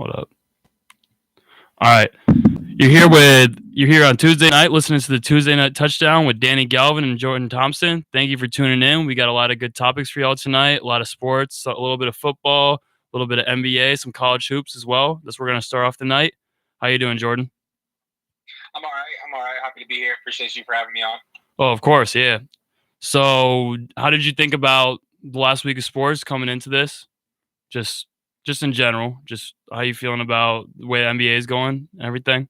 Hold up. All right. You're here on Tuesday night listening to the Tuesday Night Touchdown with Danny Galvin and Jordan Thompson. Thank you for tuning in. We got a lot of good topics for y'all tonight. A lot of sports, a little bit of football, a little bit of NBA, some college hoops as well. That's where we're gonna start off the night. How you doing, Jordan? I'm all right. I'm all right. Happy to be here. Appreciate you for having me on. Oh, of course, yeah. So, how did you think about the last week of sports coming into this? Just just in general, just how you feeling about the way the NBA is going and everything?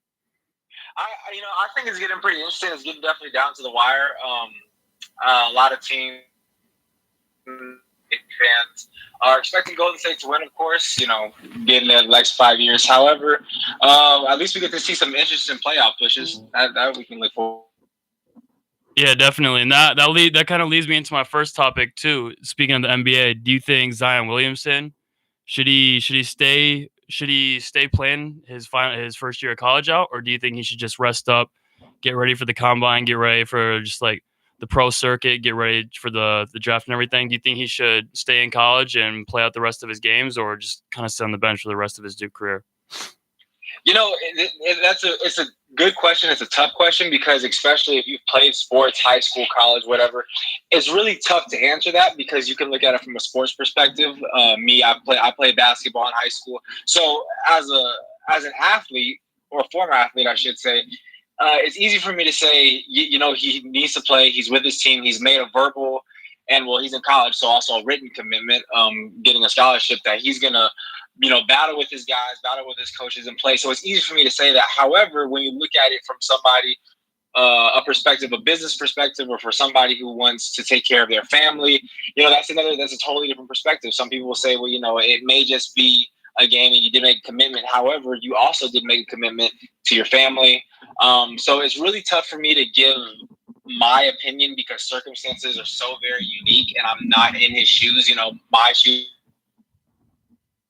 I think it's getting pretty interesting. It's getting definitely down to the wire. A lot of teams fans are expecting Golden State to win, of course. Getting the next 5 years. However, at least we get to see some interesting playoff pushes that we can look forward. Yeah, definitely, and that kind of leads me into my first topic too. Speaking of the NBA, do you think Zion Williamson should he stay playing his first year of college out, or do you think he should just rest up, get ready for the combine, get ready for just like the pro circuit, get ready for the draft and everything? Do you think he should stay in college and play out the rest of his games, or just kind of sit on the bench for the rest of his Duke career? It's a good question. It's a tough question because especially if you've played sports, high school, college, whatever, it's really tough to answer that because you can look at it from a sports perspective. I played basketball in high school, so as an athlete or a former athlete, I should say, it's easy for me to say, he needs to play. He's with his team. He's made a verbal, and well, he's in college, so also a written commitment, getting a scholarship that he's gonna battle with his guys, battle with his coaches and play. So it's easy for me to say that. However, when you look at it from somebody, a perspective, a business perspective, or for somebody who wants to take care of their family, that's a totally different perspective. Some people will say, well, it may just be a game and you did make a commitment. However, you also did make a commitment to your family. So it's really tough for me to give my opinion because circumstances are so very unique and I'm not in his shoes. My shoes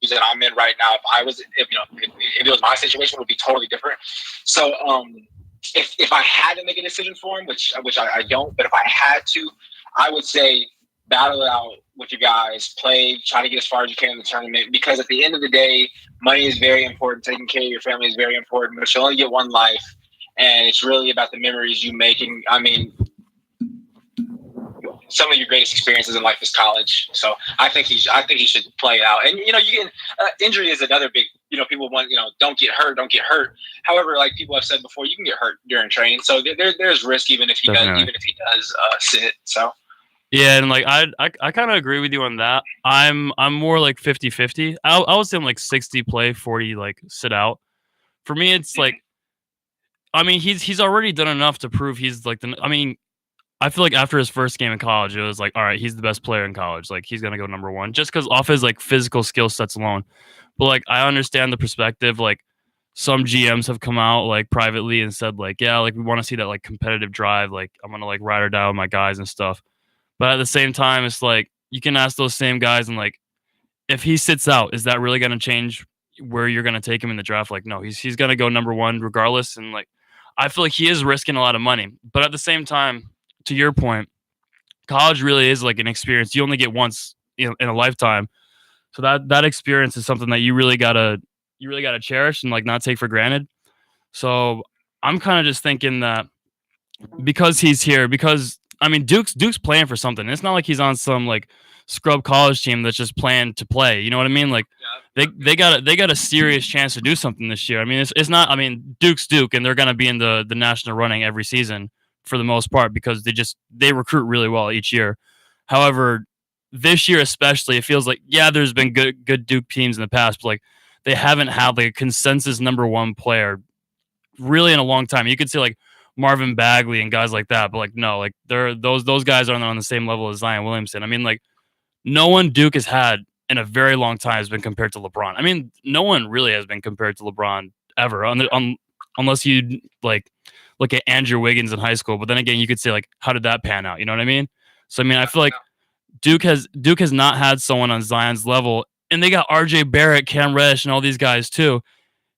that I'm in right now, if it was my situation, it would be totally different. So if I had to make a decision for him, which I don't, but if I had to, I would say battle it out with your guys, play, try to get as far as you can in the tournament, because at the end of the day, money is very important. Taking care of your family is very important, but you only get one life, and it's really about the memories you make. And I mean, some of your greatest experiences in life is college. So I think he should play it out. And you get injury is another big. People want don't get hurt. However, like people have said before, you can get hurt during training. So there's risk even if he does sit. So. Yeah, and like I kind of agree with you on that. I'm more like 50-50. I would say I'm like 60 play, 40 like sit out. For me, it's like, I mean, he's already done enough to prove he's like I mean, I feel like after his first game in college, it was like, all right, he's the best player in college. Like he's gonna go number one just because off his like physical skill sets alone. But like I understand the perspective. Like some GMs have come out like privately and said like, yeah, like we want to see that like competitive drive. Like I'm gonna like ride or die with my guys and stuff. But at the same time, it's like you can ask those same guys and like if he sits out, is that really gonna change where you're gonna take him in the draft? Like no, he's gonna go number one regardless. And like I feel like he is risking a lot of money. But at the same time, to your point, college really is like an experience you only get once in a lifetime. So that experience is something that you really gotta cherish and like not take for granted. So I'm kind of just thinking that because he's here, because I mean Duke's playing for something. It's not like he's on some like scrub college team that's just playing to play. You know what I mean? Like they got a serious chance to do something this year. I mean it's not. I mean Duke's Duke, and they're gonna be in the national running every season for the most part because they recruit really well each year. However, this year especially, it feels like yeah, there's been good Duke teams in the past, but like they haven't had like a consensus number one player really in a long time. You could say like Marvin Bagley and guys like that, but like no, like they're those guys aren't on the same level as Zion Williamson. I mean, like no one Duke has had in a very long time has been compared to LeBron. I mean, no one really has been compared to LeBron ever, unless you like look at Andrew Wiggins in high school. But then again, you could say like, how did that pan out? You know what I mean? So I mean, I feel like Duke has not had someone on Zion's level, and they got R.J. Barrett, Cam Reddish, and all these guys too.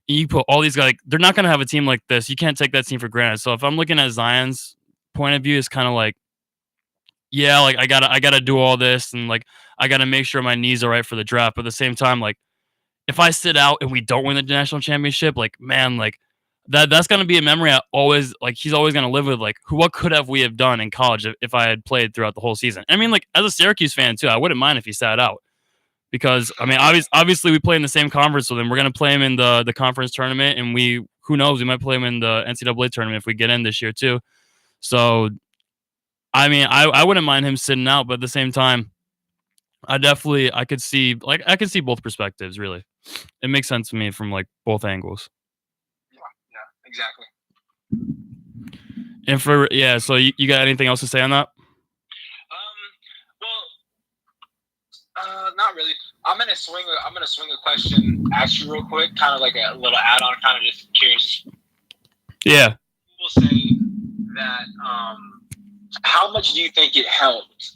You put all these guys, like, they're not going to have a team like this. You can't take that team for granted. So if I'm looking at Zion's point of view, it's kind of like, yeah, like I gotta do all this, and like I gotta make sure my knees are right for the draft. But at the same time, like if I sit out and we don't win the national championship, like man, like that's gonna be a memory I always like. He's always gonna live with like what could have we have done in college if I had played throughout the whole season. I mean, like as a Syracuse fan too, I wouldn't mind if he sat out because I mean, obviously we play in the same conference with him. We're gonna play him in the conference tournament, and who knows, we might play him in the NCAA tournament if we get in this year too. So, I mean, I wouldn't mind him sitting out, but at the same time, I could see both perspectives. Really, it makes sense to me from like both angles. Yeah, exactly. And for so you got anything else to say on that? Not really. I'm gonna swing a question at you real quick, kind of like a little add-on, kind of just curious. Yeah. People say that how much do you think it helped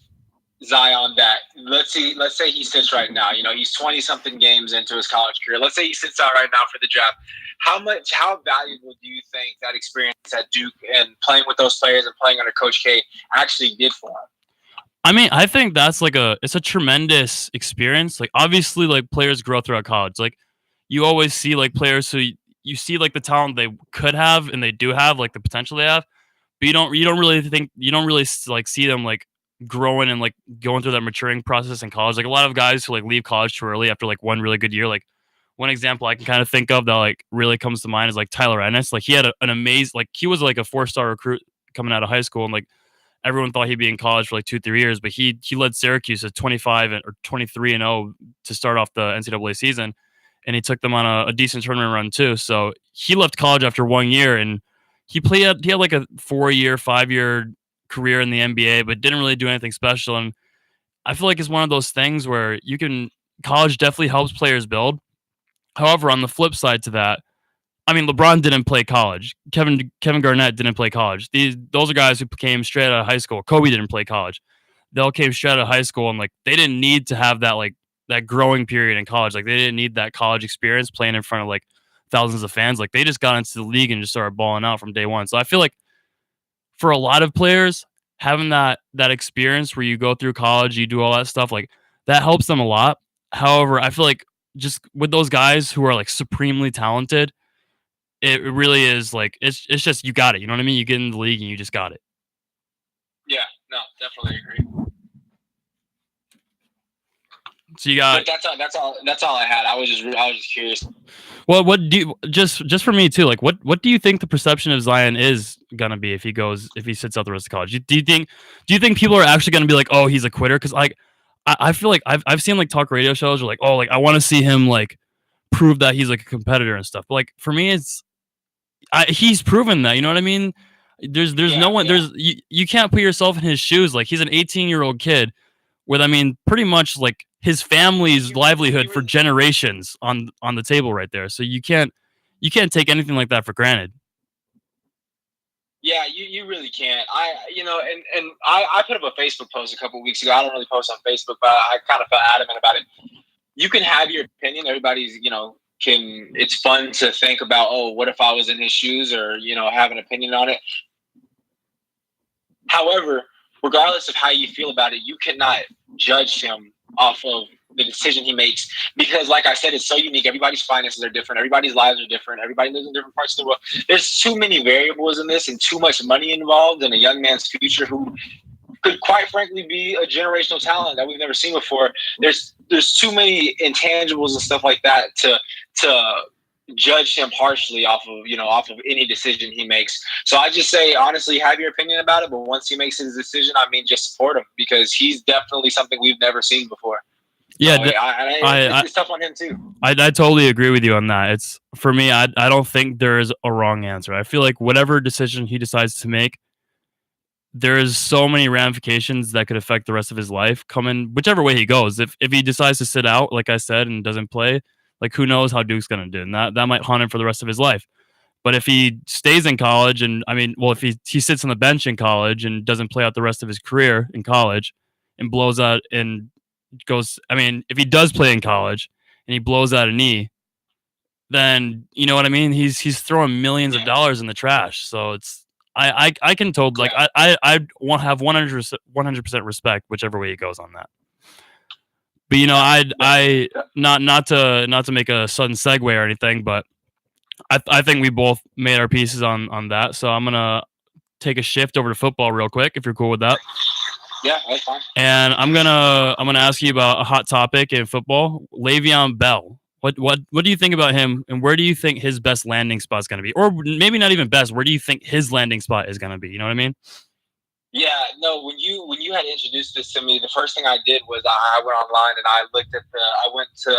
Zion that let's say he sits right now, he's 20 something games into his college career. Let's say he sits out right now for the draft. How valuable do you think that experience at Duke and playing with those players and playing under Coach K actually did for him? I mean, I think that's it's a tremendous experience. Like obviously like players grow throughout college. Like you always see like players who you see like the talent they could have and they do have, like the potential they have, but you don't really like see them like growing and like going through that maturing process in college. Like a lot of guys who like leave college too early after like one really good year. Like one example I can kind of think of that like really comes to mind is like Tyler Ennis. Like he had an amazing, like he was like a 4-star recruit coming out of high school, and like everyone thought he'd be in college for like 2-3 years, but he led Syracuse at 23-0 to start off the NCAA season, and he took them on a decent tournament run too. So he left college after 1 year, and he had like a 5-year career in the NBA, but didn't really do anything special. And I feel like it's one of those things where college definitely helps players build. However, on the flip side to that, I mean, LeBron didn't play college. Kevin Garnett didn't play college. Those are guys who came straight out of high school. Kobe didn't play college. They all came straight out of high school, and like they didn't need to have that growing period in college. Like they didn't need that college experience playing in front of like thousands of fans. Like they just got into the league and just started balling out from day one. So I feel like for a lot of players, having that experience where you go through college, you do all that stuff, like that helps them a lot. However, I feel like just with those guys who are like supremely talented, it really is like it's just you got it. You know what I mean? You get in the league and you just got it. Yeah, no, definitely agree. So you got. But that's all I had. I was just curious. Well, what do you just for me too? Like, what do you think the perception of Zion is gonna be if he sits out the rest of college? Do you think people are actually gonna be like, oh, he's a quitter? Because like I feel like I've seen like talk radio shows where like, oh, like I want to see him like prove that he's like a competitor and stuff. But like for me, he's proven that. You know what I mean? There's no one. Yeah. You can't put yourself in his shoes. Like he's an 18-year-old kid with, I mean, pretty much like his family's livelihood for generations on the table right there. So you can't take anything like that for granted. Yeah, you really can't. I put up a Facebook post a couple of weeks ago. I don't really post on Facebook, but I kind of felt adamant about it. You can have your opinion. Everybody's, it's fun to think about, oh, what if I was in his shoes, or, have an opinion on it. However, regardless of how you feel about it, you cannot judge him off of the decision he makes, because like I said, it's so unique. Everybody's finances are different. Everybody's lives are different. Everybody lives in different parts of the world. There's too many variables in this and too much money involved in a young man's future who could quite frankly be a generational talent that we've never seen before. There's too many intangibles and stuff like that to judge him harshly off of any decision he makes. So I just say, honestly, have your opinion about it, but once he makes his decision, I mean, just support him, because he's definitely something we've never seen before. Yeah, so, it's tough on him too. I totally agree with you on that. It's for me, I don't think there is a wrong answer. I feel like whatever decision he decides to make, there's so many ramifications that could affect the rest of his life coming whichever way he goes. If he decides to sit out, like I said, and doesn't play, like who knows how Duke's gonna do, and that might haunt him for the rest of his life. But if he stays in college, and I mean, well, if he sits on the bench in college and doesn't play out the rest of his career in college and blows out and goes, I mean, if he does play in college and he blows out a knee, then you know what I mean? He's throwing millions of dollars in the trash. So it's I can totally, like I want to have 100% respect whichever way he goes on that. But I not to make a sudden segue or anything, but I think we both made our pieces on that. So I'm gonna take a shift over to football real quick if you're cool with that. Yeah, that's fine. And I'm gonna ask you about a hot topic in football, Le'Veon Bell. What do you think about him, and where do you think his best landing spot is going to be, or maybe not even best? Where do you think his landing spot is going to be? You know what I mean? Yeah, no. When you had introduced this to me, the first thing I did was I went online and I went to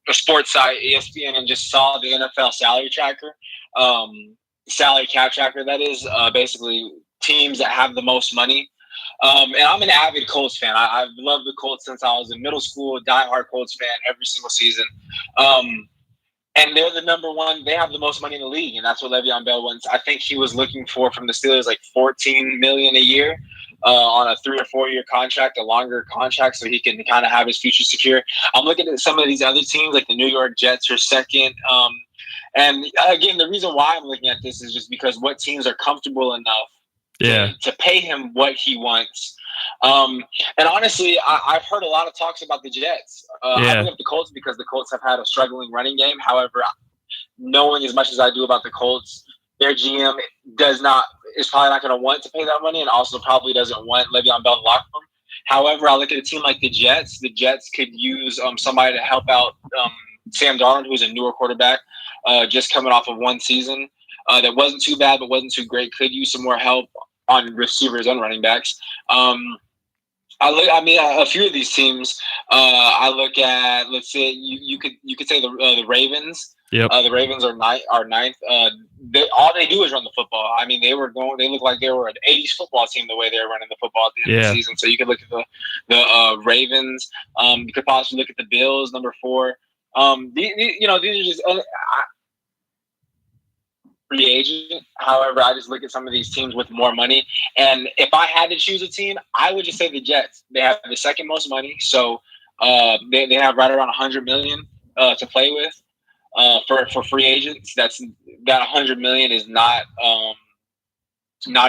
a sports site, ESPN, and just saw the NFL salary tracker, salary cap tracker. That is basically teams that have the most money. And I'm an avid Colts fan. I've loved the Colts since I was in middle school. Diehard Colts fan every single season. And they're the number one. They have the most money in the league, and that's what Le'Veon Bell wants. I think he was looking for from the Steelers like $14 million a year on a 3 or 4 year contract, a longer contract, so he can kind of have his future secure. I'm looking at some of these other teams, like the New York Jets are second. And again, the reason why I'm looking at this is just because what teams are comfortable enough to pay him what he wants. And honestly, I've heard a lot of talks about the Jets. I bring up the Colts because the Colts have had a struggling running game. However, knowing as much as I do about the Colts, their GM is probably not going to want to pay that money, and also probably doesn't want Le'Veon Bell in the locker room. However, I look at a team like the Jets. The Jets could use somebody to help out Sam Darnold, who's a newer quarterback, just coming off of one season that wasn't too bad but wasn't too great. Could use some more help on receivers and running backs. A few of these teams. I look at, let's say you could say the Ravens. Yep. The Ravens are ninth. All they do is run the football. I mean, they look like they were an '80s football team the way they were running the football at the end of the season. So you could look at the Ravens. You could possibly look at the Bills, number 4. These are just free agent. However, I just look at some of these teams with more money, and if I had to choose a team, I would just say the Jets. They have the second most money, so they have right around $100 million to play with for free agents. That $100 million is not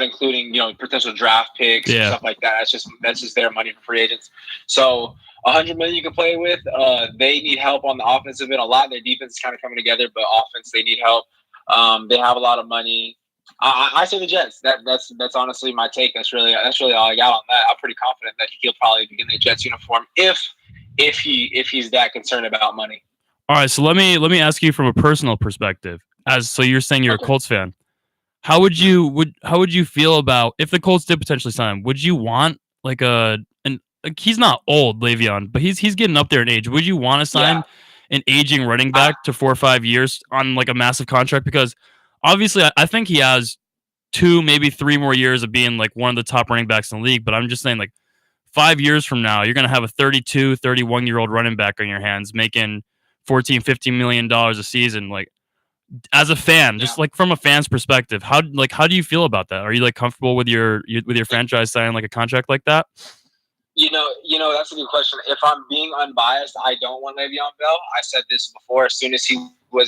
including potential draft picks and stuff like that. That's just their money for free agents. So $100 million you can play with. They need help on the offensive end a lot. Their defense is kind of coming together, but offense they need help. They have a lot of money. I say the Jets. That's honestly my take. That's really all I got on that. I'm pretty confident that he'll probably be in the Jets uniform if he's that concerned about money. All right, so let me ask you from a personal perspective. So you're saying you're a Colts fan. How would you feel about if the Colts did potentially sign him? Would you want like he's not old, Le'Veon, but he's getting up there in age. Would you want to sign an aging running back to 4 or 5 years on like a massive contract? Because obviously I think he has 2, maybe 3 more years of being like one of the top running backs in the league. But I'm just saying, like 5 years from now, you're going to have a 32, 31-year-old running back on your hands making $14, $15 million a season. Like, as a fan, just like from a fan's perspective, how do you feel about that? Are you like comfortable with your franchise signing like a contract like that? That's a good question. If I'm being unbiased, I don't want Le'Veon Bell. I said this before as soon as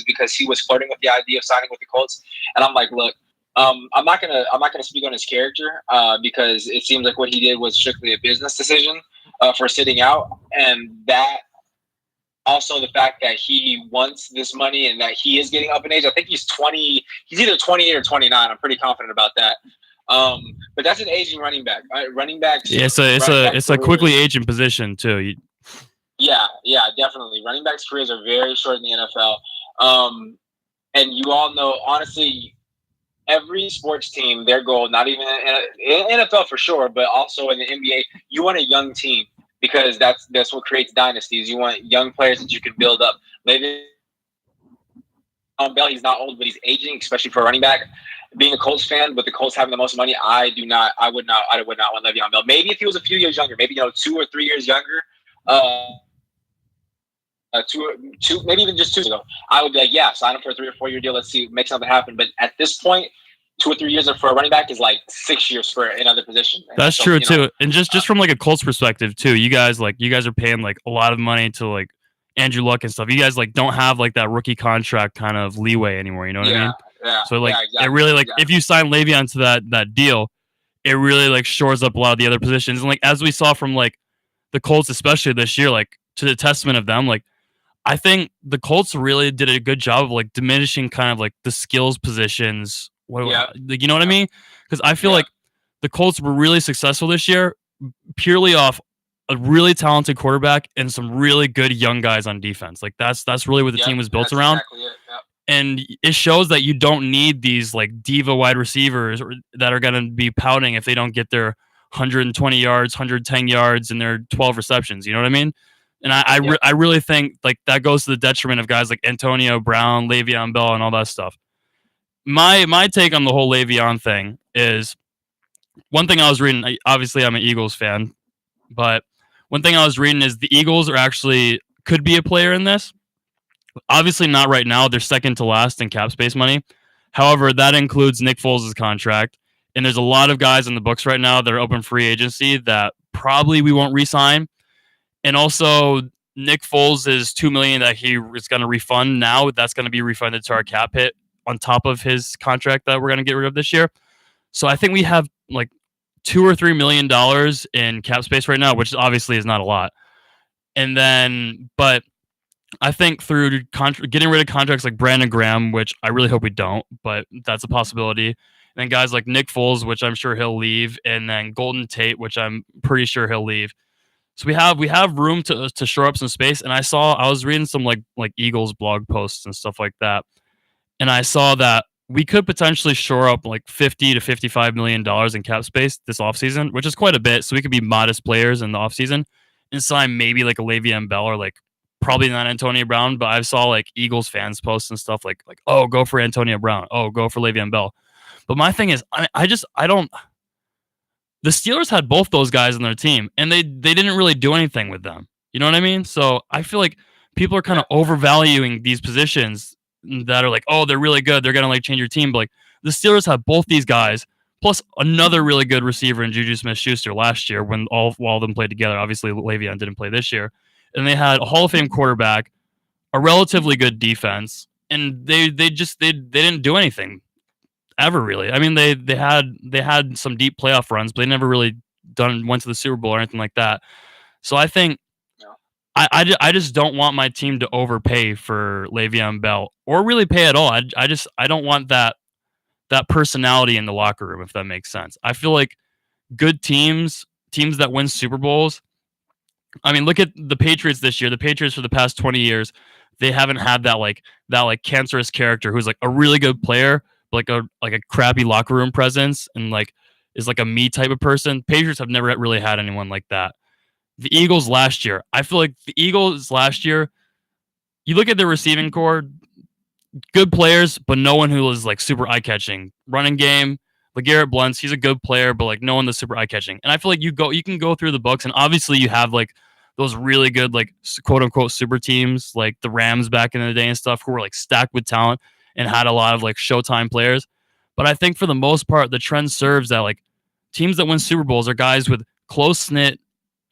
because he was flirting with the idea of signing with the Colts. And I'm like, look, I'm not gonna speak on his character because it seems like what he did was strictly a business decision for sitting out. And that also the fact that he wants this money and that he is getting up in age. I think he's 20. He's either 28 or 29. I'm pretty confident about that. But that's an aging running back. Running backs. Yeah, it's a quickly aging position too. Yeah, definitely. Running backs' careers are very short in the NFL. And you all know, honestly, every sports team, their goal, not even in NFL for sure, but also in the NBA, you want a young team because that's what creates dynasties. You want young players that you can build up. Maybe Bell, he's not old, but he's aging, especially for a running back. Being a Colts fan, but the Colts having the most money, I would not want Le'Veon Bell. Maybe if he was a few years younger, maybe 2 or 3 years younger, maybe even just 2 ago, I would be like, yeah, sign him for a 3 or 4 year deal. Let's see, make something happen. But at this point, 2 or 3 years for a running back is like 6 years for another position. That's true too. And just from like a Colts perspective too, you guys are paying like a lot of money to like Andrew Luck and stuff. You guys like don't have like that rookie contract kind of leeway anymore. You know what I mean? Yeah. So like it really like if you sign Le'Veon to that deal, it really like shores up a lot of the other positions. And like as we saw from like the Colts, especially this year, like to the testament of them, like I think the Colts really did a good job of like diminishing kind of like the skills positions. Yeah. You know what I mean? Because I feel Yeah. like the Colts were really successful this year purely off a really talented quarterback and some really good young guys on defense. Like that's really what the team was built around. Exactly it. Yeah. And it shows that you don't need these like diva wide receivers that are going to be pouting if they don't get their 120 yards, 110 yards, and their 12 receptions. You know what I mean? And I really think like that goes to the detriment of guys like Antonio Brown, Le'Veon Bell, and all that stuff. My take on the whole Le'Veon thing is one thing I was reading. Obviously, I'm an Eagles fan, but one thing I was reading is the Eagles are actually could be a player in this. Obviously, not right now. They're second to last in cap space money. However, that includes Nick Foles' contract. And there's a lot of guys in the books right now that are open free agency that probably we won't re-sign. And also, Nick Foles is $2 million that he is going to refund now. That's going to be refunded to our cap hit on top of his contract that we're going to get rid of this year. So I think we have like $2 or $3 million in cap space right now, which obviously is not a lot. And then, but I think through getting rid of contracts like Brandon Graham, which I really hope we don't, but that's a possibility. And then guys like Nick Foles, which I'm sure he'll leave, and then Golden Tate, which I'm pretty sure he'll leave. So we have room to shore up some space. And I was reading some like Eagles blog posts and stuff like that, and I saw that we could potentially shore up like $50 to $55 million in cap space this offseason, which is quite a bit. So we could be modest players in the offseason and sign maybe like a Le'Veon Bell or like probably not Antonio Brown, but I saw like Eagles fans posts and stuff like oh, go for Antonio Brown, oh, go for Le'Veon Bell. But my thing is, I don't. The Steelers had both those guys on their team, and they didn't really do anything with them. You know what I mean? So I feel like people are kind of overvaluing these positions that are like, oh, they're really good, they're gonna like change your team. But like the Steelers have both these guys plus another really good receiver in Juju Smith-Schuster last year when all of them played together. Obviously, Le'Veon didn't play this year, and they had a Hall of Fame quarterback, a relatively good defense, and they didn't do anything ever really. I mean, they had some deep playoff runs, but they never really went to the Super Bowl or anything like that. So I think I just don't want my team to overpay for Le'Veon Bell or really pay at all. I don't want that personality in the locker room, if that makes sense. I feel like good teams that win Super Bowls. I mean, look at the Patriots this year. The Patriots for the past 20 years, they haven't had that cancerous character who's like a really good player, but like a crappy locker room presence and like is like a me type of person. Patriots have never really had anyone like that. The Eagles last year, I feel like the Eagles last year, you look at their receiving core, good players, but no one who was like super eye catching. Running game, LeGarrette Blount, he's a good player, but like no one that's super eye catching. And I feel like you can go through the books, and obviously you have like those really good like quote unquote super teams like the Rams back in the day and stuff who were like stacked with talent and had a lot of like Showtime players. But I think for the most part, the trend serves that like teams that win Super Bowls are guys with close knit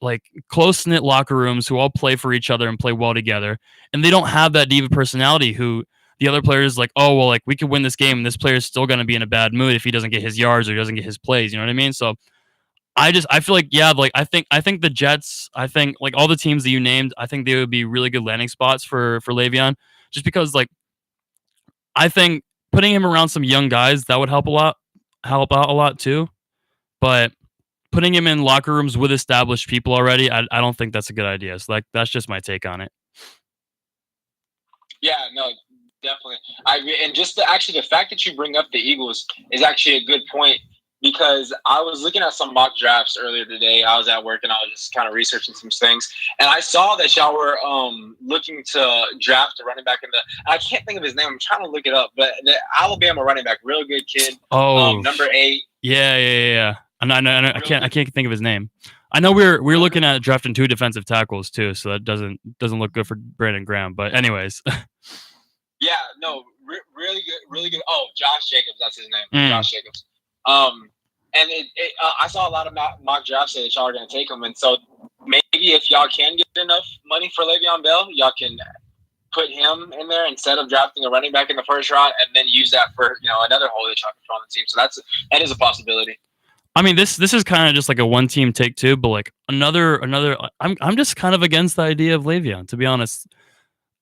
locker rooms who all play for each other and play well together, and they don't have that diva personality who the other players like, oh, well, like we could win this game and this player is still going to be in a bad mood if he doesn't get his yards or he doesn't get his plays. You know what I mean? So I feel like, yeah, like I think the Jets, I think like all the teams that you named, I think they would be really good landing spots for Le'Veon, just because like I think putting him around some young guys that would help out a lot too. But putting him in locker rooms with established people already, I don't think that's a good idea. So like that's just my take on it. Yeah, no, definitely. And just the fact that you bring up the Eagles is actually a good point, because I was looking at some mock drafts earlier today. I was at work and I was just kind of researching some things, and I saw that y'all were looking to draft a running back I can't think of his name. I'm trying to look it up, but the Alabama running back, real good kid. Oh, number 8. Yeah. I can't think of his name. I know we're looking at drafting 2 defensive tackles too, so that doesn't look good for Brandon Graham. But anyways. Yeah, no, really good. Oh, Josh Jacobs, that's his name. Josh Jacobs. And I saw a lot of mock drafts say that y'all are going to take him, and so maybe if y'all can get enough money for Le'Veon Bell, y'all can put him in there instead of drafting a running back in the first round, and then use that for another hole that y'all can throw on the team. So that is a possibility. I mean, this is kind of just like a one team take two, but like another. I'm just kind of against the idea of Le'Veon, to be honest.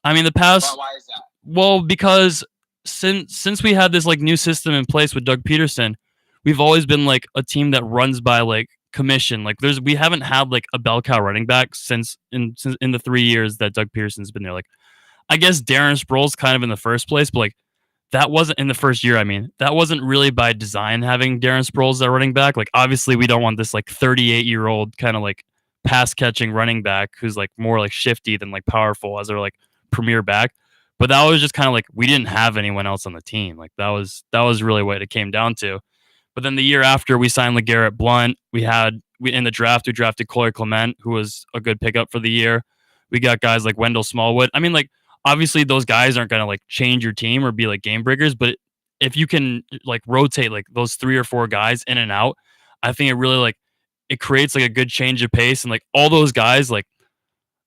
I mean, the past. Why is that? Well, because since we had this like new system in place with Doug Peterson, we've always been like a team that runs by like commission. Like we haven't had like a bell cow running back since in the 3 years that Doug Peterson's been there. Like I guess Darren Sproles kind of in the first place, but like that wasn't in the first year. I mean, that wasn't really by design having Darren Sproles at running back. Like obviously we don't want this like 38-year-old kind of like pass catching running back who's like more like shifty than like powerful as their like premier back. But that was just kind of like we didn't have anyone else on the team. Like that was really what it came down to. But then the year after we signed LeGarrette Blount, we in the draft we drafted Corey Clement, who was a good pickup for the year. We got guys like Wendell Smallwood. I mean, like obviously those guys aren't gonna like change your team or be like game breakers, but if you can like rotate like those 3 or 4 guys in and out, I think it really like it creates like a good change of pace and like all those guys like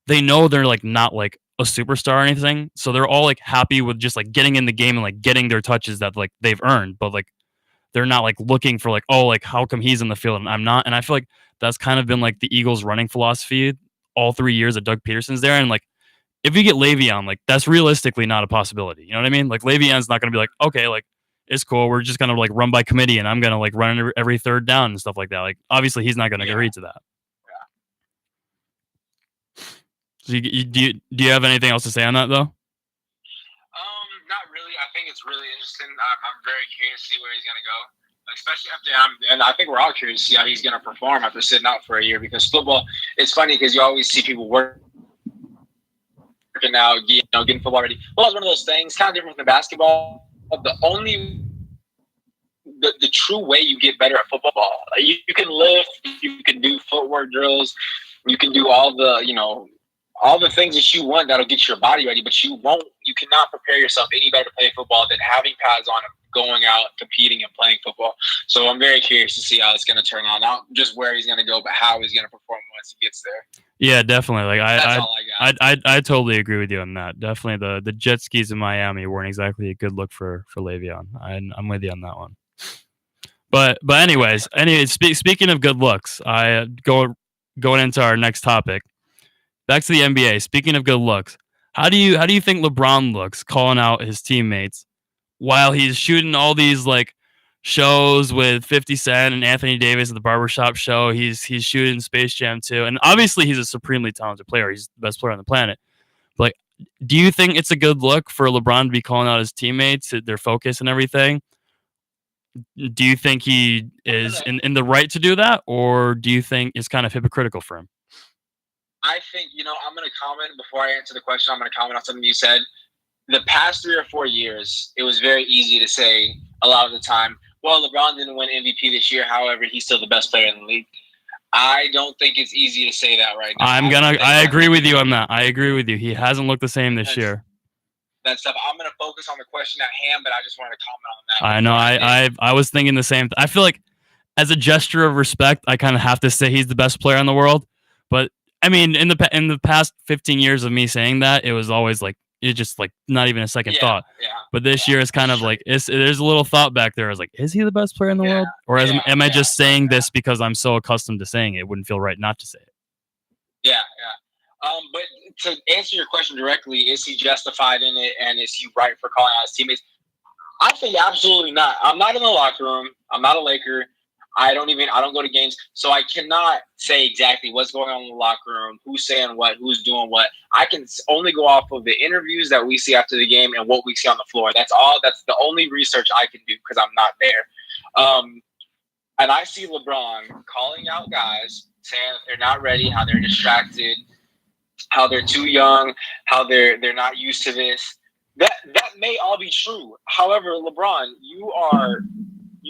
they know they're like not like a superstar or anything, so they're all like happy with just like getting in the game and like getting their touches that like they've earned, but like they're not like looking for like, oh, like how come he's in the field and I'm not. And I feel like that's kind of been like the Eagles running philosophy all 3 years that Doug Peterson's there. And like if you get Le'Veon, like that's realistically not a possibility. You know what I mean? Like Le'Veon's not going to be like, okay, like it's cool. We're just going to like run by committee and I'm going to like run every third down and stuff like that. Like obviously he's not going to agree to that. So do you have anything else to say on that though? Not really. I think it's really interesting. I'm very curious to see where he's going to go, especially after. And I think we're all curious to see how he's going to perform after sitting out for a year. Because football, it's funny because you always see people working out, getting football ready. Well, it's one of those things, kind of different from basketball. The true way you get better at football, you can lift, you can do footwork drills, you can do all the things that you want that'll get your body ready, but you cannot prepare yourself any better to play football than having pads on and going out, competing and playing football. So I'm very curious to see how it's going to turn out. Not just where he's going to go, but how he's going to perform once he gets there. Yeah, definitely. Like That's all I got. I totally agree with you on that. Definitely the jet skis in Miami weren't exactly a good look for Le'Veon. I'm with you on that one. But anyways, speaking of good looks, going into our next topic. Back to the NBA. Speaking of good looks, how do you think LeBron looks calling out his teammates while he's shooting all these like shows with 50 Cent and Anthony Davis at the barbershop show? He's shooting Space Jam 2, and obviously he's a supremely talented player. He's the best player on the planet. But like, do you think it's a good look for LeBron to be calling out his teammates, their focus and everything? Do you think he is in the right to do that, or do you think it's kind of hypocritical for him? I think, I'm going to comment before I answer the question. I'm going to comment on something you said. The past 3 or 4 years, it was very easy to say a lot of the time, well, LeBron didn't win MVP this year. However, he's still the best player in the league. I don't think it's easy to say that right now. I agree with you on that. I agree with you. He hasn't looked the same this year. That stuff. I'm going to focus on the question at hand, but I just wanted to comment on that. I know. I was thinking the same. I feel like as a gesture of respect, I kind of have to say he's the best player in the world. But I mean, in the past 15 years of me saying that, it was always like it's just like not even a second thought. Yeah, but this year it's kind of like there's a little thought back there. I was like, is he the best player in the world, or am I just saying this because I'm so accustomed to saying it? It wouldn't feel right not to say it. Yeah. But to answer your question directly, is he justified in it, and is he right for calling out his teammates? I think absolutely not. I'm not in the locker room. I'm not a Laker. I don't go to games, so I cannot say exactly what's going on in the locker room, who's saying what, who's doing what. I can only go off of the interviews that we see after the game and what we see on the floor. That's all. That's the only research I can do because I'm not there. And I see LeBron calling out guys, saying that they're not ready, how they're distracted, how they're too young, how they're not used to this. That may all be true. However, LeBron, you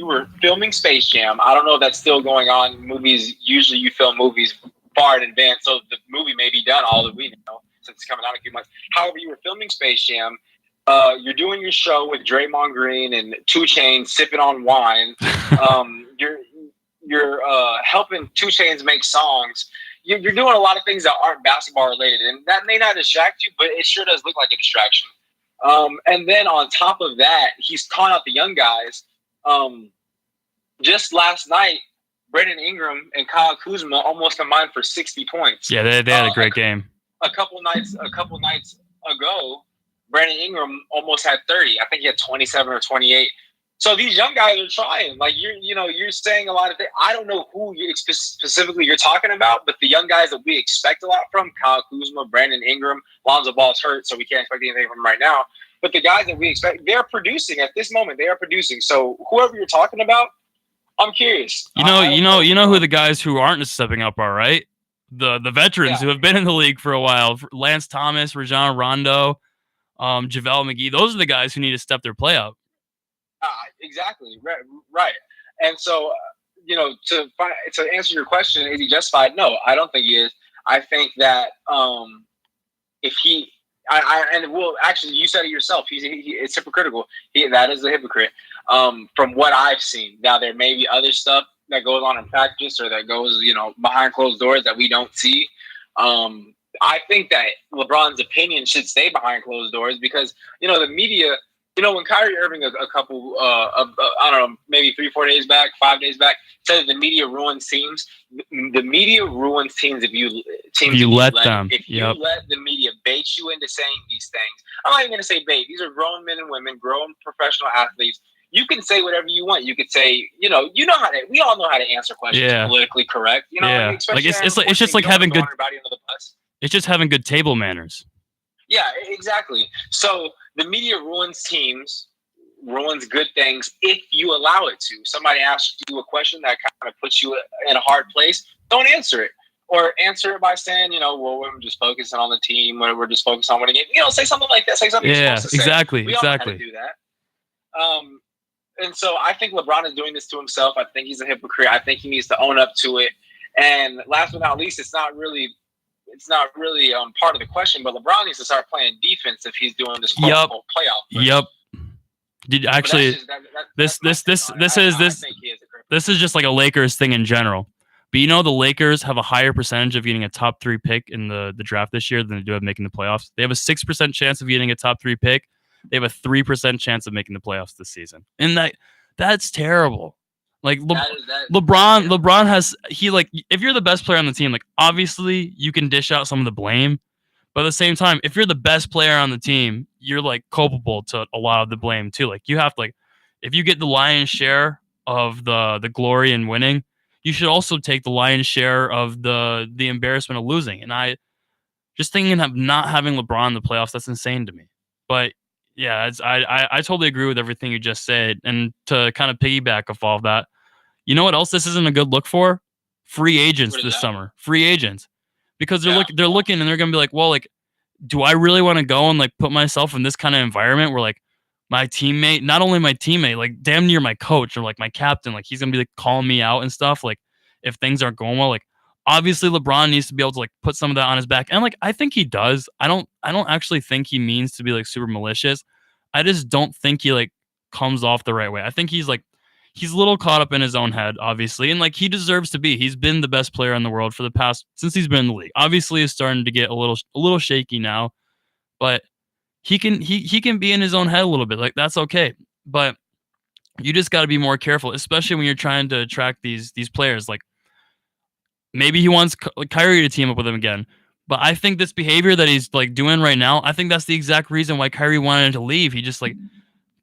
were filming Space Jam. I don't know if that's still going on. Movies, usually you film movies far in advance, so the movie may be done, all that we know, since it's coming out in a few months. However, you were filming Space Jam. You're doing your show with Draymond Green and 2 Chainz sipping on wine. You're helping 2 Chainz make songs. You're doing a lot of things that aren't basketball related, and that may not distract you, but it sure does look like a distraction. And then on top of that, he's calling out the young guys. Just last night, Brandon Ingram and Kyle Kuzma almost combined for 60 points. Yeah, they had a great game. A couple nights ago, Brandon Ingram almost had 30. I think he had 27 or 28. So these young guys are trying. Like you're saying a lot of things. I don't know who specifically you're talking about, but the young guys that we expect a lot from, Kyle Kuzma, Brandon Ingram, Lonzo Ball's hurt, so we can't expect anything from him right now. But the guys that we expect, they're producing at this moment. They are producing. So whoever you're talking about, I'm curious. You know who the guys who aren't stepping up are, right? The veterans who have been in the league for a while. Lance Thomas, Rajon Rondo, JaVale McGee. Those are the guys who need to step their play up. Exactly. Right. And so, to answer your question, is he justified? No, I don't think he is. I think that if he, actually, you said it yourself. It's hypocritical. That is a hypocrite. From what I've seen, now there may be other stuff that goes on in practice or that goes, behind closed doors that we don't see. I think that LeBron's opinion should stay behind closed doors because, the media. When Kyrie Irving a couple I don't know, maybe 3-4 days back, 5 days back, said the media ruins teams. The media ruins teams if you let them. If you let the media bait you into saying these things. I'm not even going to say bait. These are grown men and women, grown professional athletes. You can say whatever you want. You could say, we all know how to answer questions politically correct. Like it's just like having good. It's just having good table manners. Yeah, exactly. So the media ruins teams, ruins good things if you allow it to. Somebody asks you a question that kind of puts you in a hard place, don't answer it. Or answer it by saying, we're just focusing on the team, we're just focused on winning it. Say something like that. Say something you're supposed to say. Exactly. We all know how to do that. And so I think LeBron is doing this to himself. I think he's a hypocrite. I think he needs to own up to it. And last but not least, it's not really part of the question, but LeBron needs to start playing defense if he's doing this playoff. Yep. Did actually this is just like a Lakers thing in general. But the Lakers have a higher percentage of getting a top 3 pick in the draft this year than they do of making the playoffs. They have a 6% chance of getting a top 3 pick. They have a 3% chance of making the playoffs this season. And that's terrible. Like LeBron has if you're the best player on the team, like obviously you can dish out some of the blame, but at the same time, if you're the best player on the team, you're like culpable to a lot of the blame too. Like you have to if you get the lion's share of the glory in winning, you should also take the lion's share of the embarrassment of losing. And I just thinking of not having LeBron in the playoffs, that's insane to me. But yeah, I totally agree with everything you just said. And to kind of piggyback off all of that, you know what else this isn't a good look for? Free agents this summer. Free agents. Because they're looking and they're going to be like, well, like, do I really want to go and like put myself in this kind of environment where like my teammate, not only my teammate, like damn near my coach or like my captain, like he's going to be like calling me out and stuff. Like if things aren't going well, like obviously LeBron needs to be able to like put some of that on his back. And like, I think he does. I don't actually think he means to be like super malicious. I just don't think he like comes off the right way. I think he's a little caught up in his own head, obviously. And like he deserves to be. He's been the best player in the world for the past, since he's been in the league. Obviously is starting to get a little shaky now, but he can be in his own head a little bit. Like that's okay. But you just got to be more careful, especially when you're trying to attract these players. Like maybe he wants Kyrie to team up with him again. But I think this behavior that he's like doing right now, I think that's the exact reason why Kyrie wanted to leave. He just like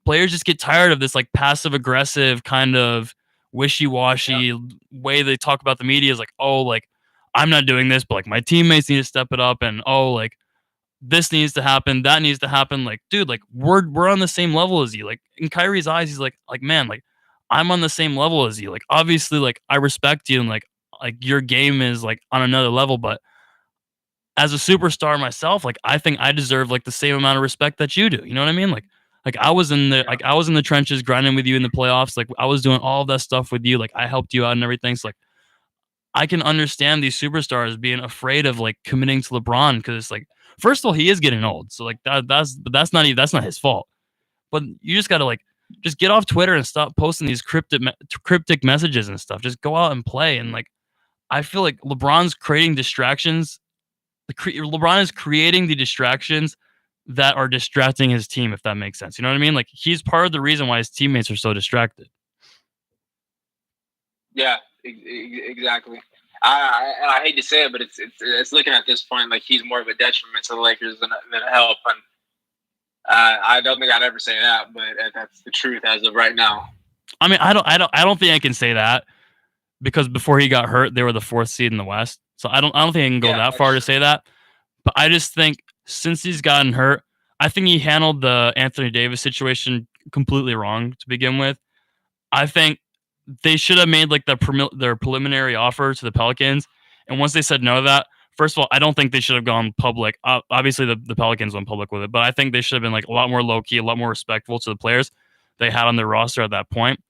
players just get tired of this like passive aggressive kind of wishy-washy way they talk about the media is like, oh, like I'm not doing this, but like my teammates need to step it up, and oh, like this needs to happen, that needs to happen. Like, dude, like we're on the same level as you. Like in Kyrie's eyes, he's like man, like I'm on the same level as you. Like obviously, like I respect you and like your game is like on another level, but as a superstar myself, like I think I deserve like the same amount of respect that you do. You know what I mean? Like I was in the trenches grinding with you in the playoffs. Like I was doing all of that stuff with you. Like I helped you out and everything. So like I can understand these superstars being afraid of like committing to LeBron because it's like, first of all, he is getting old. So like that's not his fault. But you just got to like just get off Twitter and stop posting these cryptic messages and stuff. Just go out and play. And like I feel like LeBron's creating distractions. LeBron is creating the distractions that are distracting his team, if that makes sense. You know what I mean? Like he's part of the reason why his teammates are so distracted. Yeah, Exactly. I hate to say it, but it's looking at this point like he's more of a detriment to the Lakers than a help. And I don't think I'd ever say that, but that's the truth as of right now. I mean, I don't think I can say that because before he got hurt, they were the 4th seed in the West. So I don't think I can go that far to say that. But I just think since he's gotten hurt, I think he handled the Anthony Davis situation completely wrong to begin with. I think they should have made like their preliminary offer to the Pelicans, and once they said no to that, first of all, I don't think they should have gone public. Obviously, the Pelicans went public with it, but I think they should have been like a lot more low key, a lot more respectful to the players they had on their roster at that point.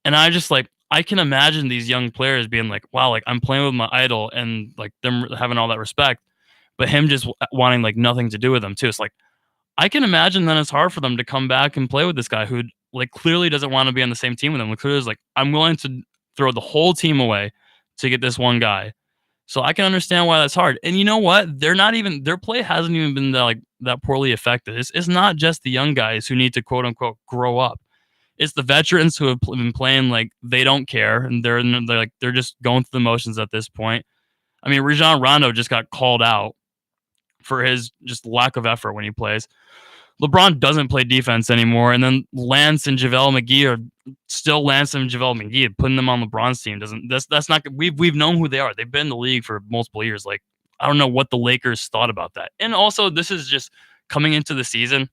And I can imagine these young players being like, "Wow, like I'm playing with my idol," and like them having all that respect, but him just wanting like nothing to do with them too. It's like I can imagine that it's hard for them to come back and play with this guy who like clearly doesn't want to be on the same team with them. Like clearly is like, I'm willing to throw the whole team away to get this one guy. So I can understand why that's hard. And you know what? Their play hasn't even been that poorly affected. It's not just the young guys who need to quote unquote grow up. It's the veterans who have been playing like they don't care and they're just going through the motions at this point. I mean, Rajon Rondo just got called out for his just lack of effort when he plays. LeBron doesn't play defense anymore, and then Lance and JaVale McGee are still Lance and JaVale McGee. Putting them on LeBron's team that's not. We've known who they are. They've been in the league for multiple years. Like I don't know what the Lakers thought about that. And also, this is just coming into the season.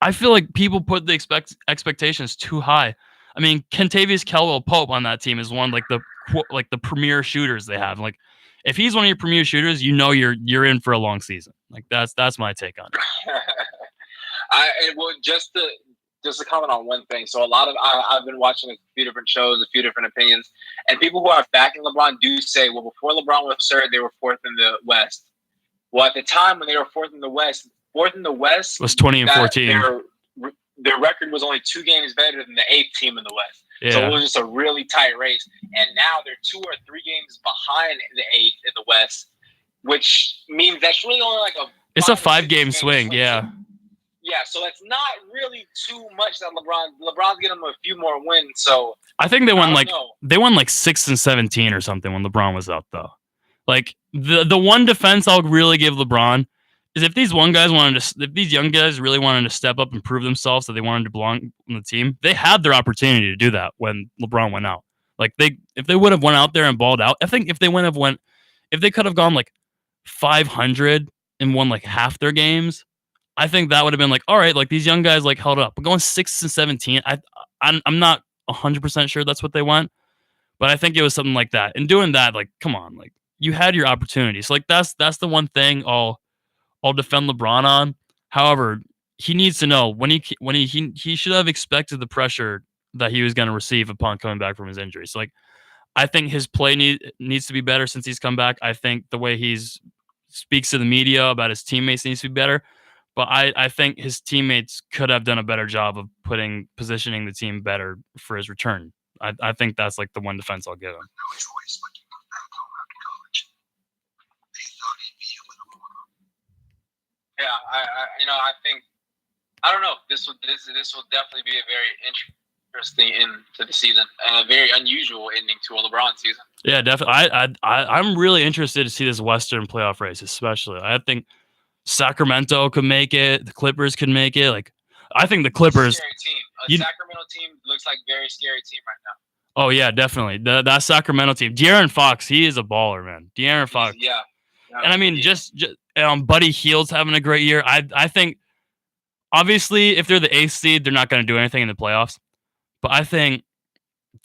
I feel like people put the expectations too high. I mean, Kentavious Caldwell-Pope on that team is one like the premier shooters they have. Like if he's one of your premier shooters, you know you're in for a long season. Like that's my take on it. Just to comment on one thing. So I've been watching a few different shows, a few different opinions, and people who are backing LeBron do say, well, before LeBron was third, they were 4th in the West. Well, at the time when they were 4th in the West was 20-14. Their record was only 2 games better than the 8th team in the West. Yeah. So it was just a really tight race. And now they're 2 or 3 games behind the 8th in the West, which means that's really only like it's a 5-game swing. Yeah. Yeah, so it's not really too much that LeBron's getting them a few more wins. So I think they won like 6 and 17 or something when LeBron was out though. Like the one defense I'll really give LeBron is if these young guys really wanted to step up and prove themselves that they wanted to belong on the team, they had their opportunity to do that when LeBron went out. Like if they would have went out there and balled out, I think if they could have gone like 500 and won like half their games, I think that would have been like, all right, like these young guys like held up. But going 6 and 17, I'm not 100% sure that's what they want, but I think it was something like that. And doing that, like, come on, like you had your opportunities. So, like that's the one thing I'll defend LeBron on. However, he needs to know when he should have expected the pressure that he was going to receive upon coming back from his injury. So, like, I think his play needs to be better since he's come back. I think the way he speaks to the media about his teammates needs to be better. But I think his teammates could have done a better job of positioning the team better for his return. I think that's like the one defense I'll give him. Yeah, I think I don't know. This will definitely be a very interesting end to the season and a very unusual ending to a LeBron season. Yeah, definitely. I'm really interested to see this Western playoff race, especially. I think Sacramento could make it. The Clippers could make it. Like, I think the Clippers. Scary team. Sacramento team looks like a very scary team right now. Oh yeah, definitely. That Sacramento team. De'Aaron Fox, he is a baller, man. De'Aaron Fox. Yeah. And I mean, just Buddy Hield's having a great year. I think, obviously, if they're the 8th seed, they're not going to do anything in the playoffs. But I think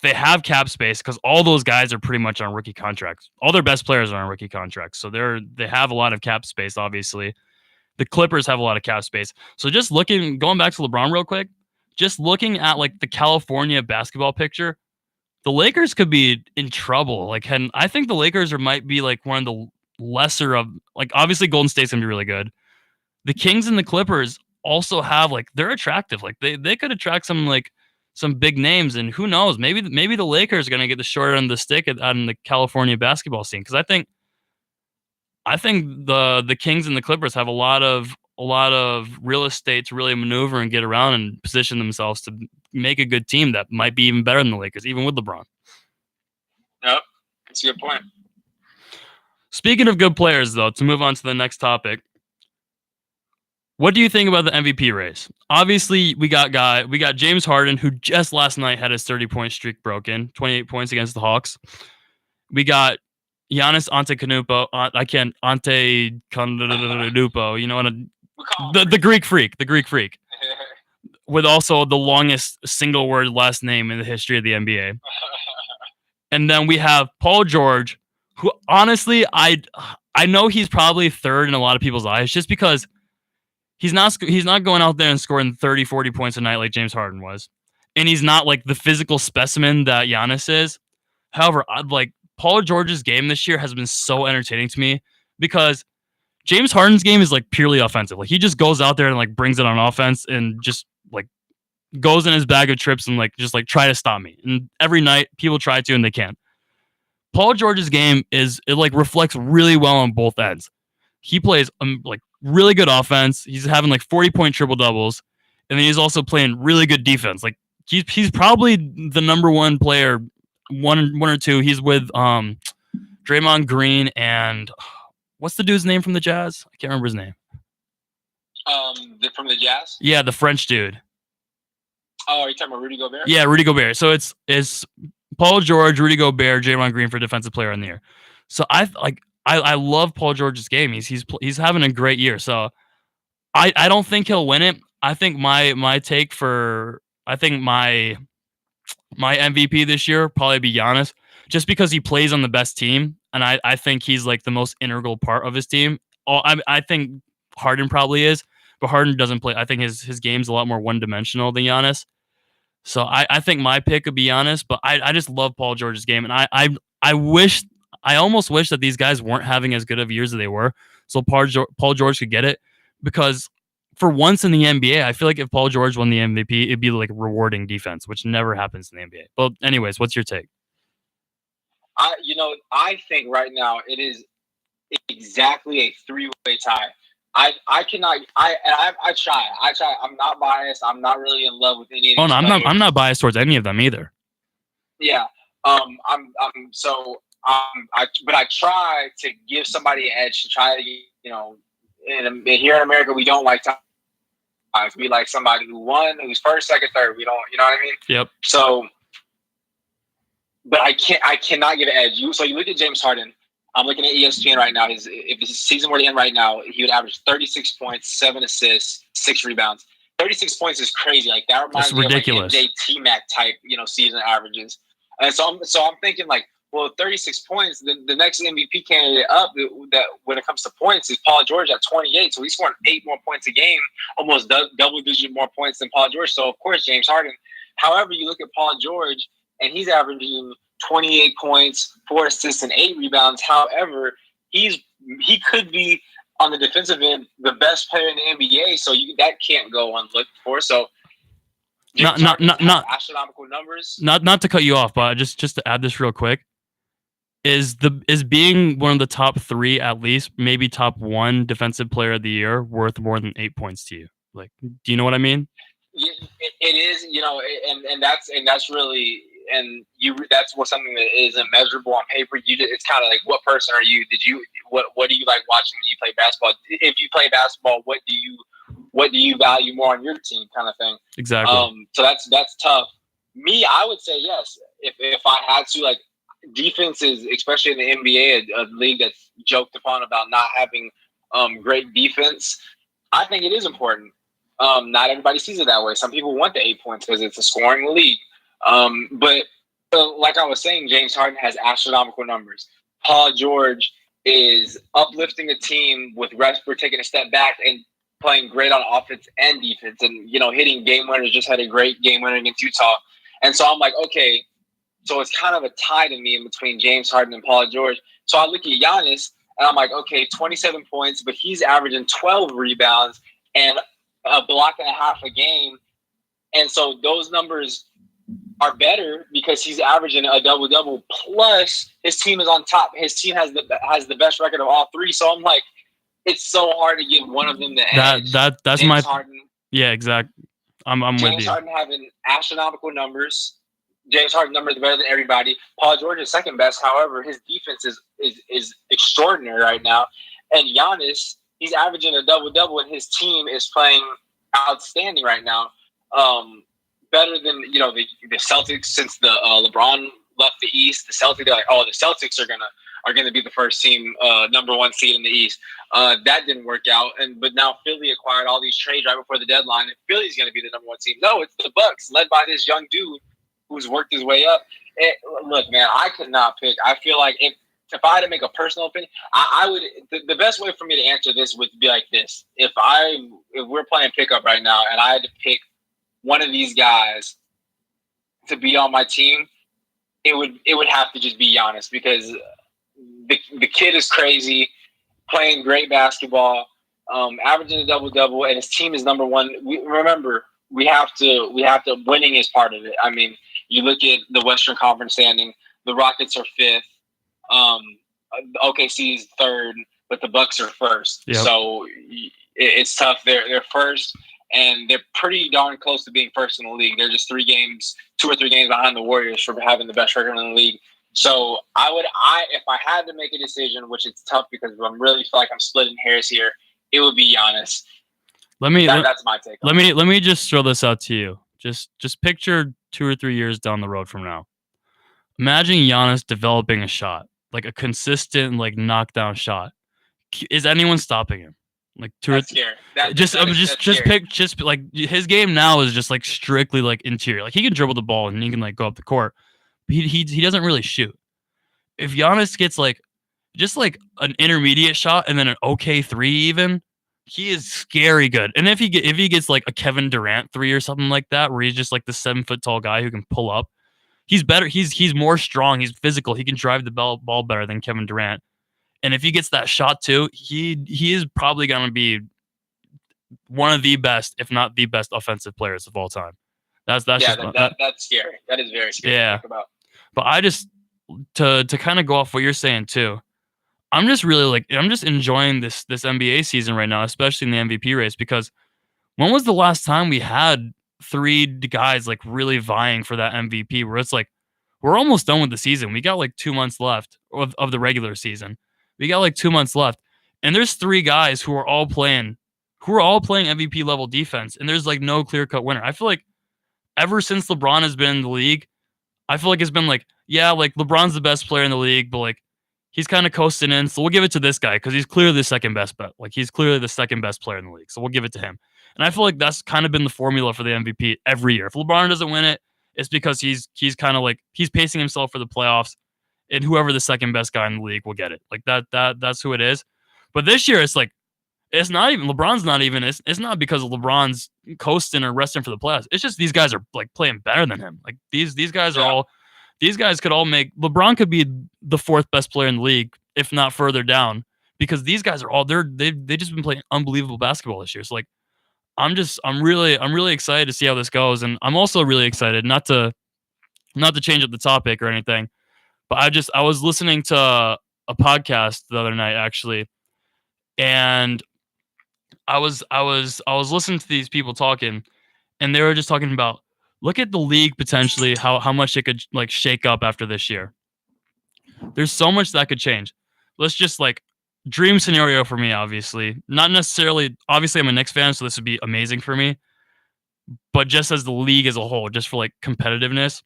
they have cap space because all those guys are pretty much on rookie contracts. All their best players are on rookie contracts, so they have a lot of cap space. Obviously, the Clippers have a lot of cap space. So just going back to LeBron real quick, just looking at like the California basketball picture, the Lakers could be in trouble. Like, I think the Lakers might be like one of the lesser of, like, obviously Golden State's gonna be really good. The Kings and the Clippers also have, like, they're attractive. Like they could attract some big names, and who knows, maybe the Lakers are gonna get the short end of the stick on the California basketball scene, because I think the Kings and the Clippers have a lot of real estate to really maneuver and get around and position themselves to make a good team that might be even better than the Lakers, even with LeBron. Yep, that's a good point. Speaking of good players, though, to move on to the next topic, what do you think about the MVP race? Obviously, we got James Harden, who just last night had his 30-point streak broken, 28 points against the Hawks. We got Giannis Antetokounmpo. Antetokounmpo. You know what? The Greek freak. The Greek freak. With also the longest single word last name in the history of the NBA. And then we have Paul George, who honestly, I know he's probably third in a lot of people's eyes just because he's not going out there and scoring 30, 40 points a night like James Harden was. And he's not like the physical specimen that Giannis is. However, Paul George's game this year has been so entertaining to me because James Harden's game is like purely offensive. Like he just goes out there and like brings it on offense and just like goes in his bag of trips and like just like try to stop me. And every night people try to and they can't. Paul George's game it like reflects really well on both ends. He plays like really good offense. He's having like 40-point triple doubles, and then he's also playing really good defense. Like he's probably the number one player, one or two. He's with Draymond Green and what's the dude's name from the Jazz? I can't remember his name. From the Jazz? Yeah, the French dude. Oh, are you talking about Rudy Gobert? Yeah, Rudy Gobert. So it's Paul George, Rudy Gobert, Draymond Green for defensive player in the year. So I love Paul George's game. He's having a great year. So I don't think he'll win it. I think my MVP this year will probably be Giannis, just because he plays on the best team, and I think he's like the most integral part of his team. I think Harden probably is, but Harden doesn't play. I think his game's a lot more one-dimensional than Giannis. So I think my pick would be Giannis, but I just love Paul George's game, and I almost wish that these guys weren't having as good of years as they were, so Paul George could get it, because for once in the NBA, I feel like if Paul George won the MVP, it'd be like rewarding defense, which never happens in the NBA. But anyways, what's your take? I think right now it is exactly a three-way tie. I cannot. I try. I'm not biased. I'm not really in love with any of these players. I'm not biased towards any of them either. Yeah. But I try to give somebody an edge to try to, here in America, we don't like ties. We like somebody who won, who's first, second, third. We don't, you know what I mean? Yep. So, but I cannot give an edge. So you look at James Harden. I'm looking at ESPN right now. If his season were to end right now, he would average 36 points, 7 assists, 6 rebounds. 36 points is crazy. Like that reminds me ridiculous. Of like MJ T-Mac type, season averages. And so I'm thinking like, well, 36 points. The next MVP candidate up that when it comes to points is Paul George at 28. So he's scoring 8 more points a game, almost double-digit more points than Paul George. So of course James Harden. However, you look at Paul George and he's averaging 28 points, 4 assists, and 8 rebounds. However, he could be on the defensive end the best player in the NBA. So that can't go unlooked for. So. Not astronomical numbers. Not to cut you off, but just to add this real quick, is being one of the top 3, at least maybe top 1 defensive player of the year, worth more than 8 points to you? Like, do you know what I mean? It is, and that's really, and that's something that isn't measurable on paper. It's kind of like, what person are you? What do you like watching when you play basketball? If you play basketball, what do you value more on your team, kind of thing? Exactly. So that's tough. Me, I would say yes. If I had to, like, defenses, especially in the NBA, a league that's joked upon about not having great defense, I think it is important. Not everybody sees it that way. Some people want the 8 points because it's a scoring league. But like I was saying, James Harden has astronomical numbers. Paul George is uplifting a team with Westbrook taking a step back and playing great on offense and defense, and hitting game winners. Just had a great game winner against Utah. And so I'm like, okay, so it's kind of a tie to me in between James Harden and Paul George. So I look at Giannis and I'm like, okay, 27 points, but he's averaging 12 rebounds and a block and a half a game. And so those numbers are better because he's averaging a double-double, plus his team is on top. His team has the best record of all 3. So I'm like, it's so hard to give one of them the edge. That's James my Harden. Yeah, exactly. I'm with you. James Harden having astronomical numbers. James Harden numbers better than everybody. Paul George is second best. However, his defense is extraordinary right now. And Giannis, he's averaging a double-double, and his team is playing outstanding right now. Better than the Celtics since the LeBron left the East. The Celtics, they're like, oh, the Celtics are gonna be the first team, number one seed in the East. That didn't work out, but now Philly acquired all these trades right before the deadline, and Philly's gonna be the number one team. No, it's the Bucks, led by this young dude who's worked his way up. Look, man, I could not pick. I feel like if I had to make a personal opinion, I would. The best way for me to answer this would be like this: if we're playing pickup right now, and I had to pick one of these guys to be on my team, it would have to just be Giannis, because the kid is crazy, playing great basketball, averaging a double-double, and his team is number one. Remember, we have to winning is part of it. I mean, you look at the Western Conference standing, the Rockets are fifth, OKC is third, but the Bucks are first. Yep. So it's tough. They're first, and they're pretty darn close to being first in the league. They're just 2 or 3 games behind the Warriors for having the best record in the league. So if I had to make a decision, which it's tough because I'm really feel like I'm splitting hairs here, it would be Giannis. That's my take. Let me just throw this out to you. Just picture 2 or 3 years down the road from now. Imagine Giannis developing a shot, like a consistent, like knockdown shot. Is anyone stopping him? Like scary. Like his game now is just like strictly like interior. Like he can dribble the ball and he can like go up the court. But he doesn't really shoot. If Giannis gets like just like an intermediate shot and then an okay 3 even, he is scary good. And if he gets like a Kevin Durant 3 or something like that, where he's just like the 7 foot tall guy who can pull up, he's better. He's more strong. He's physical. He can drive the ball better than Kevin Durant. And if he gets that shot too, he is probably going to be one of the best, if not the best, offensive players of all time. That's scary. That is very scary to think about. But I just to kind of go off what you're saying too. I'm just enjoying this NBA season right now, especially in the MVP race, because when was the last time we had 3 guys like really vying for that MVP, where it's like we're almost done with the season. We got like 2 months left of the regular season. We got like 2 months left, and there's 3 guys who are all playing MVP level defense, and there's like no clear cut winner. I feel like ever since LeBron has been in the league, I feel like it's been like, yeah, like LeBron's the best player in the league, but like he's kind of coasting in, so we'll give it to this guy because he's clearly the second best bet. Like he's clearly the second best player in the league, so we'll give it to him. And I feel like that's kind of been the formula for the MVP every year. If LeBron doesn't win it, it's because he's kind of like he's pacing himself for the playoffs, and whoever the second best guy in the league will get it. Like that's who it is. But this year, it's like it's not even LeBron's not even. It's not because LeBron's coasting or resting for the playoffs. It's just these guys are like playing better than him. Like these guys are all. These guys could all make LeBron could be the 4th best player in the league, if not further down, because these guys are all they've just been playing unbelievable basketball this year. So like I'm really excited to see how this goes, and I'm also really excited not to change up the topic or anything, but I was listening to a podcast the other night actually, and I was listening to these people talking, and they were just talking about, look at the league potentially, how much it could like shake up after this year. There's so much that could change. Let's just like dream scenario for me, obviously. Not necessarily, obviously I'm a Knicks fan, so this would be amazing for me. But just as the league as a whole, just for like competitiveness,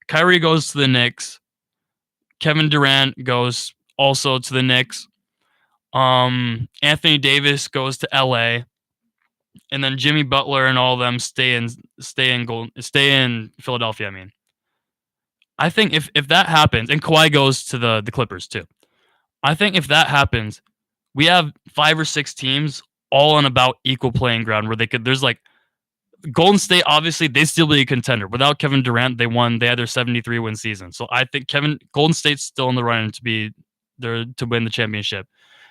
Kyrie goes to the Knicks. Kevin Durant goes also to the Knicks. Anthony Davis goes to LA. And then Jimmy Butler and all of them stay in Philadelphia. I mean, I think if that happens, and Kawhi goes to the Clippers too, I think if that happens, we have 5 or 6 teams all on about equal playing ground where there's like Golden State, obviously they still be a contender. Without Kevin Durant, they had their 73 win season. So I think Golden State's still in the running to win the championship.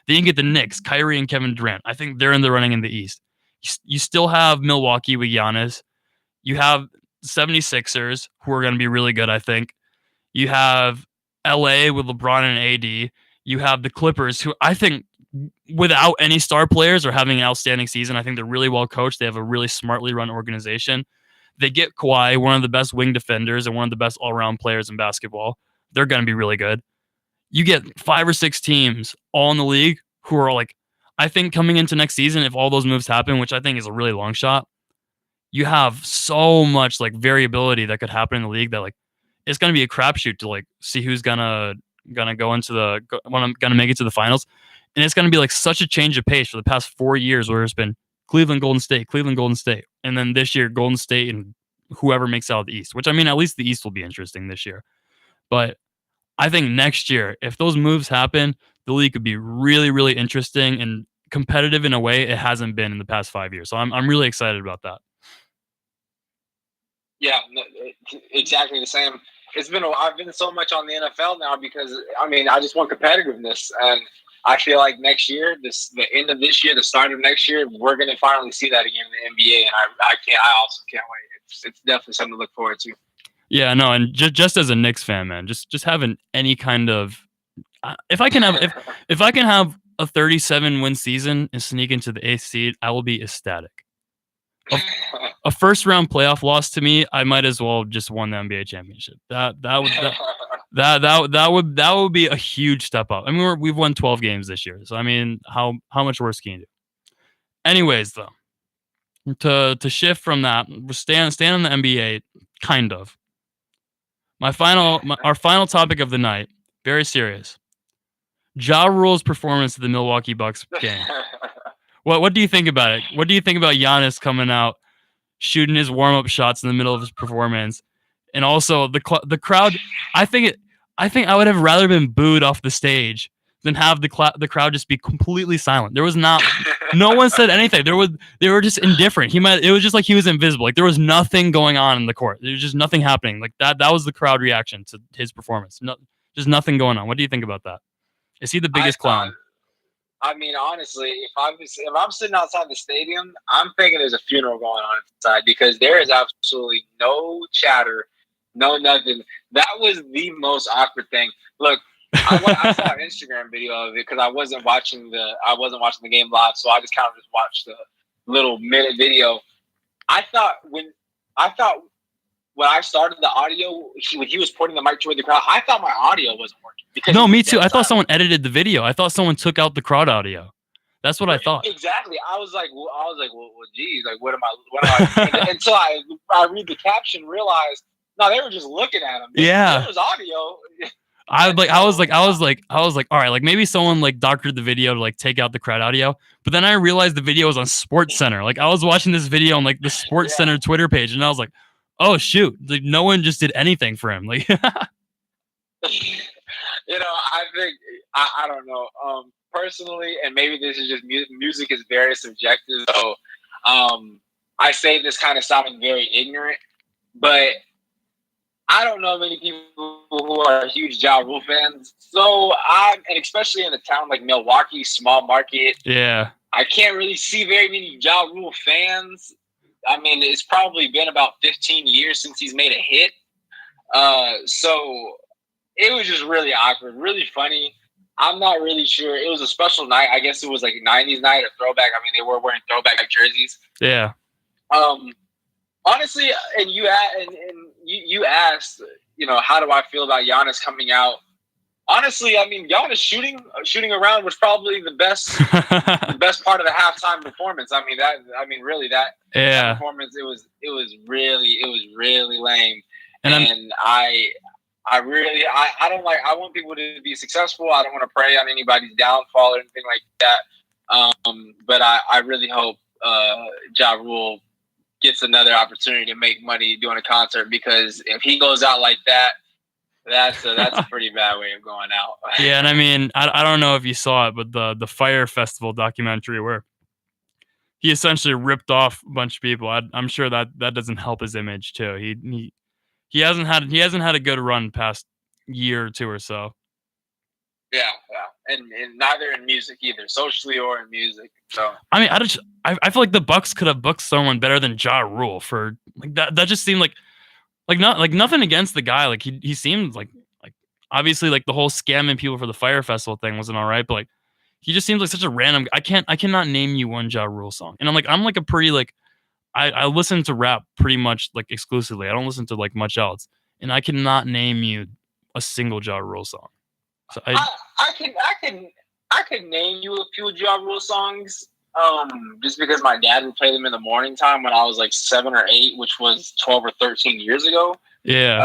Then you get the Knicks, Kyrie and Kevin Durant. I think they're in the running in the East. You still have Milwaukee with Giannis. You have 76ers, who are going to be really good, I think. You have LA with LeBron and AD. You have the Clippers, who I think, without any star players, are having an outstanding season. I think they're really well coached. They have a really smartly run organization. They get Kawhi, one of the best wing defenders and one of the best all-around players in basketball. They're going to be really good. You get 5 or 6 teams all in the league who are like, I think coming into next season, if all those moves happen, which I think is a really long shot, you have so much like variability that could happen in the league that like it's going to be a crapshoot to like see who's gonna go into gonna make it to the finals, and it's going to be like such a change of pace for the past 4 years where it's been Cleveland, Golden State, Cleveland, Golden State, and then this year Golden State and whoever makes out of the East. Which I mean, at least the East will be interesting this year, but I think next year, if those moves happen, the league could be really, really interesting and competitive in a way it hasn't been in the past 5 years. So I'm really excited about that. Yeah, exactly the same. I've been so much on the NFL now because I mean I just want competitiveness, and I feel like next year, the end of this year, the start of next year, we're gonna finally see that again in the NBA, and I also can't wait. It's definitely something to look forward to. Yeah, no, and just as a Knicks fan, man, just having any kind of if I can have a 37 win season and sneak into the 8th seed, I will be ecstatic. A first round playoff loss to me, I might as well just won the NBA championship. That would be a huge step up. I mean, we've won 12 games this year, so I mean, how much worse can you do? Anyways, though, to shift from that, we're staying in the NBA, kind of. Our final topic of the night, very serious. Ja Rule's performance at the Milwaukee Bucks game. What do you think about it? What do you think about Giannis coming out, shooting his warm-up shots in the middle of his performance, and also the crowd? I think I would have rather been booed off the stage than have the crowd just be completely silent. There was no one said anything. They were just indifferent. It was just like he was invisible. Like there was nothing going on in the court. There was just nothing happening. Like that was the crowd reaction to his performance. Just nothing going on. What do you think about that? Is he the biggest clown? I mean, honestly, if I'm sitting outside the stadium, I'm thinking there's a funeral going on inside because there is absolutely no chatter, no nothing. That was the most awkward thing. Look, I saw an Instagram video of it because I wasn't watching the game live, so I just kind of just watched the little minute video. I thought when I started the audio, when he was pointing the mic toward the crowd, I thought my audio wasn't working. No, me too. I thought someone edited the video. I thought someone took out the crowd audio. That's what I thought. Exactly. I was like, well, geez, like, what am I? Until I read the caption, realized, no, they were just looking at him. Yeah. There was audio. I was like, all right, like maybe someone like doctored the video to like take out the crowd audio. But then I realized the video was on Sports Center. Like I was watching this video on like the Sports Center Twitter page, and I was like, oh shoot, like no one just did anything for him. Like I think I don't know. Personally, and maybe this is just music is very subjective. So I say this kind of sounding very ignorant, but I don't know many people who are huge Ja Rule fans. So and especially in a town like Milwaukee, small market. Yeah. I can't really see very many Ja Rule fans. I mean, it's probably been about 15 years since he's made a hit. So it was just really awkward, really funny. I'm not really sure. It was a special night. I guess it was like a 90s night, a throwback. I mean, they were wearing throwback jerseys. Yeah. Honestly, and you asked, how do I feel about Giannis coming out? Honestly, I mean, Giannis shooting around was probably the best part of the halftime performance. I mean, really that performance, it was really lame. And I want people to be successful. I don't want to prey on anybody's downfall or anything like that. But I really hope Ja Rule gets another opportunity to make money doing a concert, because if he goes out like that, that's a pretty bad way of going out. Yeah, and I mean, I don't know if you saw it, but the Fire Festival documentary where he essentially ripped off a bunch of people. I'm sure that doesn't help his image too. He hasn't had a good run past year or two or so. Yeah, and neither in music either, socially or in music. So I mean, I feel like the Bucks could have booked someone better than Ja Rule for like that. That just seemed like nothing against the guy. Like he seemed like obviously like the whole scamming people for the Fire Festival thing wasn't all right, but like he just seems like such a random. I cannot name you one Ja Rule song, and I'm like a pretty like I listen to rap pretty much like exclusively. I don't listen to like much else, and I cannot name you a single Ja Rule song. So I can name you a few Ja Rule songs. Just because my dad would play them in the morning time when I was like 7 or 8, which was 12 or 13 years ago. Yeah.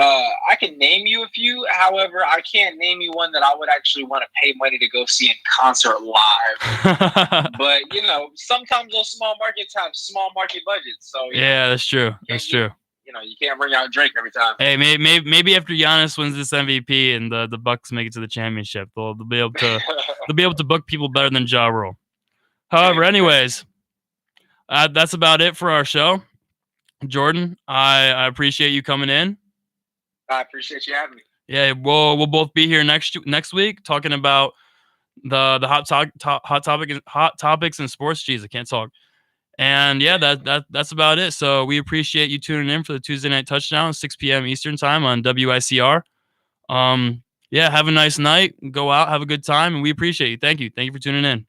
I can name you a few. However, I can't name you one that I would actually want to pay money to go see in concert live. But you know, sometimes those small markets have small market budgets. So yeah, that's true. That's true. You know, you can't bring out Drake every time. Hey, maybe after Giannis wins this MVP and the Bucks make it to the championship, they'll be able to book people better than Ja Rule. However, anyways, that's about it for our show. Jordan, I appreciate you coming in. I appreciate you having me. Yeah, we'll both be here next week talking about the hot topics in sports. Jeez, I can't talk. And yeah, that's about it. So we appreciate you tuning in for the Tuesday Night Touchdown, 6 p.m. Eastern time on WICR. Yeah, have a nice night. Go out, have a good time, and we appreciate you. Thank you for tuning in.